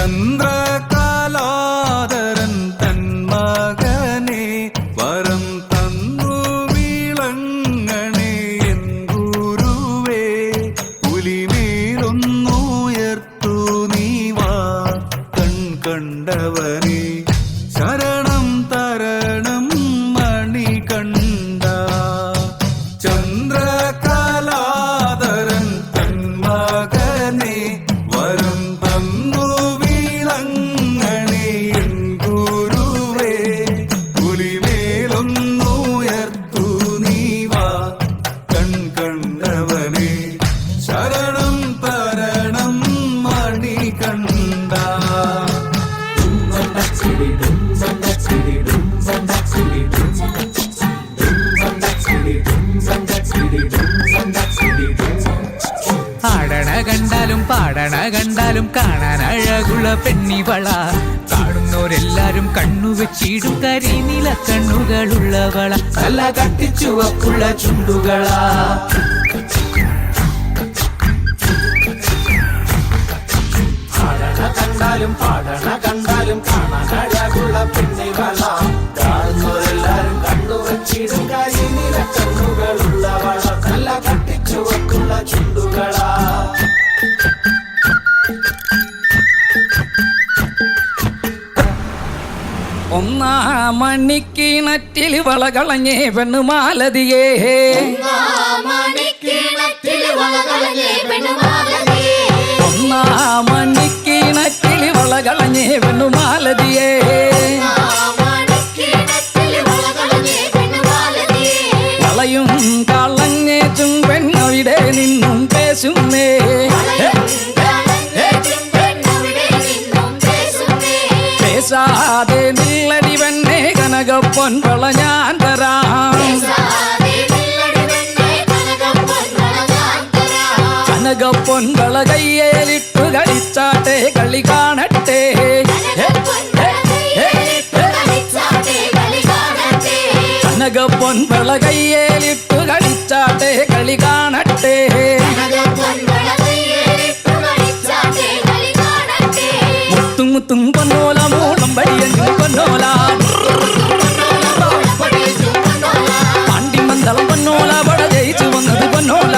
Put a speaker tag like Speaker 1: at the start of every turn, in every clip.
Speaker 1: ചന്ദ്രകലാധരൻ തൻ മകനെ വരം തന്നു വിളങ്ങണേ എൻ ഗുരുവേ. പുലിമേലൊന്നുയർത്തു നീ വാ കണ്ടവനെ ശരണം തരണം മണികണ്ഠ. ചന്ദ്രകലാധരൻ തൻ മകനെ വരം തന്നു വിളങ്ങണേ എൻ ഗുരുവേ. പുലിമേലൊന്നുയർത്തു നീ വാ കണ്ടവനെ ശരണം തരണം മണികണ്ഠ.
Speaker 2: ആടണ കണ്ടാലും പാടണ കണ്ടാലും കാണാൻ അഴകുള്ള പെണ്ണിവള. കാണുന്നോരെല്ലാരും കണ്ണുവെച്ചിടും കരിനില കണ്ണുകളുള്ളവള. നല്ല കട്ടിച്ചുവപ്പുള്ള ചുണ്ടുകളാ.
Speaker 3: കണ്ടാലും പാടണ കണ്ടാലും കാണാൻ അഴകുള്ള പെണ്ണിവള. കാണുന്നവരെല്ലാരും കണ്ടുവച്ചിടും കരിനില കണ്ണുകളുള്ളവള. നല്ല കട്ടിച്ചുവക്കുള്ള ചുണ്ടുകളാ.
Speaker 2: ഒന്നാം മണിക്കിണറ്റിൽ വളകളഞ്ഞേ പെണ്ണുമാലതിയേ. ഒന്നാം മണിക്കിണറ്റിൽ വളകളഞ്ഞേ പെണ്ണുമാലതിയേ. വളയും കളഞ്ഞേച്ചും പെണ്ണവിടെ നിന്നും പേശുന്നേ. പേശാതെ നില്ലടി പെണ്ണേ കനകപ്പൊൻ വള ഞാൻ തരാം. കനകപ്പൊൻ വള കയ്യേലിട്ടു കളിച്ചാട്ടെ കളി കാണട്ടെ. കനകപ്പൊൻ വള കയ്യേലിട്ടു കളിച്ചാട്ടെ കളി കാണട്ടെ. മുത്തും മുത്തും പൊന്നോല മൂളം വടിയഞ്ചും പൊന്നോല. പാണ്ടിമന്തളം പൊന്നോല വട ജയിച്ചു വന്നത് പൊന്നോല.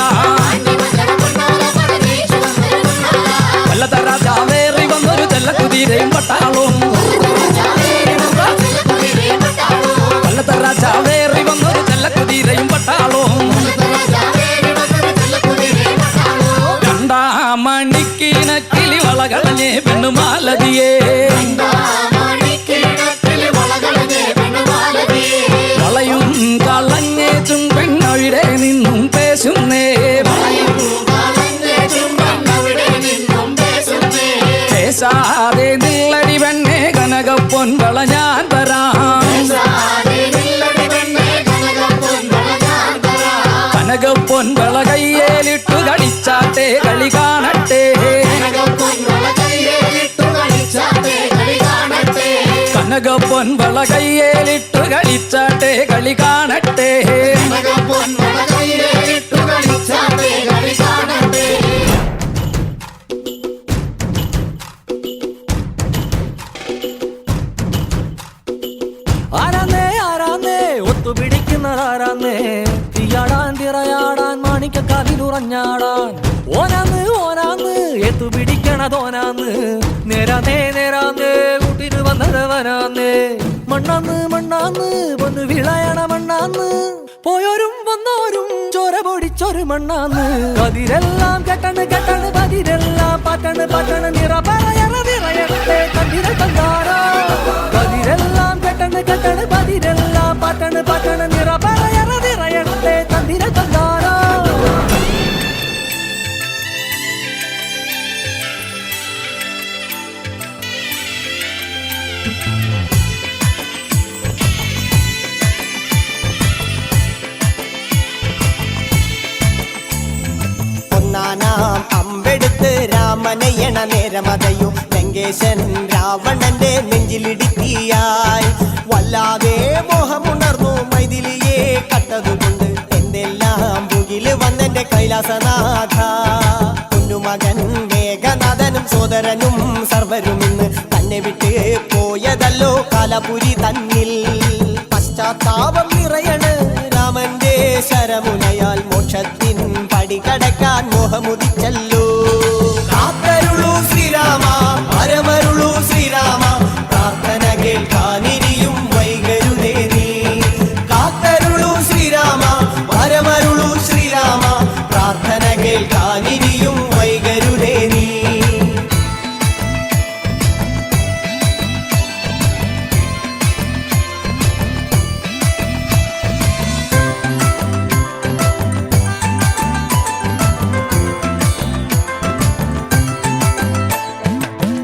Speaker 2: രാജാവേറി വന്നൊരു ചെല്ലക്കുതിരയും പട്ടാളും. രാജാവേറി വന്നൊരു ചെല്ലക്കുതിരയും പട്ടാളും. രണ്ടാം മണിക്കിണക്കിലി വളകളഞ്ഞേ പെണ്ണുമാലതിയേ. വളയും കളഞ്ഞേച്ചും പെണ്ണവിടെ നിന്നും പേശുന്നേ. പേശാതെ നില്ലടി പെണ്ണേ കനകപ്പൊൻ വള ഞാൻ തരാം. കനകപ്പൊൻ വള കയ്യേലിട്ടു കളിച്ചാട്ടെ കളി കാണട്ടെ. കനകപ്പൊൻ വള കയ്യേലിട്ടു കളിച്ചാട്ടെ കളി കാണട്ടെ.
Speaker 4: ആരാന്നേ ആരാന്നേ ഒത്തുപിടിക്കുന്നതാരാന്നേ. തീയാടാൻ തിറയാടാൻ മാണിക്കക്കാവിലുറഞ്ഞാടാൻ. ഓനാന്ന് ഓനാന്ന് എത്തുപിടിക്കണതോനാന്ന്. നേരാന്നേ നേരാന്നേ കൂട്ടിന് വന്നതവനാന്നേ. മണ്ണാന്ന് മണ്ണാന്ന് വന്ന് വിളയണ മണ്ണാന്ന്. പോയോരും വന്നോരും ചോര പൊടിച്ചൊരു മണ്ണാന്ന്. കതിരെല്ലാം കെട്ടണ് കെട്ടണ് പതിരെല്ലാം പാറ്റണ് പാറ്റണ്. നിറ പറയണ നിറയട്ടെ കതിര തങ്കാരോ. കതിരെല്ലാം കെട്ടണ് കെട്ടണ് പതിരെല്ലാം പാറ്റണ് പാറ്റണ്. നിറ പറയണ നിറയട്ടെ കതിര തങ്കാരോ.
Speaker 5: അമ്പെടുത്ത് രാമനയണ നേരമതയും ലങ്കേശൻ രാവണന്റെ നെഞ്ചിലിടുക്കിയായി. വല്ലാതെ മോഹമുണർന്നു മൈഥിലിയെ കണ്ടതുകൊണ്ട് എന്തെല്ലാം മുകില് വന്നെന്റെ കൈലാസനാഥ. പൊന്നുമകൻ മേഘനാഥനും സോദരനും സർവരും ഇന്ന് തന്നെ വിട്ട് പോയതല്ലോ കാലപുരി തന്നിൽ പശ്ചാത്താപം നിറയണ് രാമന്റെ ശരമുനയാൽ മോക്ഷത്തിൻ പടി കടക്കാൻ മോഹമുദിച്ചല്ലോ കാത്തരുളൂ ശ്രീരാമ പരമരുളൂ ശ്രീരാമ പ്രാർത്ഥന കേൾക്കാനിരിയും വൈകരുതേ നീ കാത്തരുളൂ ശ്രീരാമ പരമരുളൂ ശ്രീരാമ പ്രാർത്ഥന കേൾക്കാനിരിയും വൈകരുതേ നീ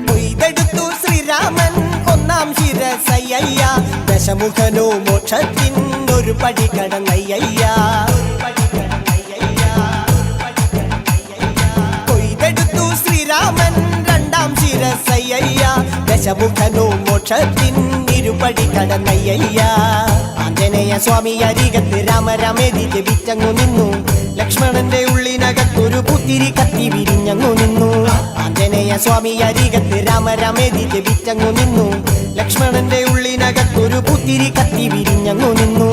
Speaker 5: കൊയ്തെടുത്തു ശ്രീരാമൻ ഒന്നാം ശിരസയ്യ ദശമുഖനോ മോക്ഷത്തിൻ ഒരു പടി കടന്നയ്യ കൊയ്തെടുത്തു ശ്രീരാമൻ രണ്ടാം ശിരസയ്യ ദശമുഖനോ മോക്ഷത്തിൻ ഇരുപടി കടന്നയ്യ ആഞ്ജനേയ സ്വാമി അരികത്ത് രാമരാമേതി ജപിച്ചങ്ങു നിന്നു ലക്ഷ്മണന്റെ ഉള്ളിനകത്തൊരു പുത്തിരി കത്തി വിരിഞ്ഞങ്ങു നിന്നു ആഞ്ജനേയ സ്വാമി അരികത്ത് രാമരാമേതി ജപിച്ചങ്ങു നിന്നു ലക്ഷ്മണന്റെ ഉള്ളിനകത്തൊരു പുത്തിരി കത്തി വിരിഞ്ഞങ്ങു നിന്നു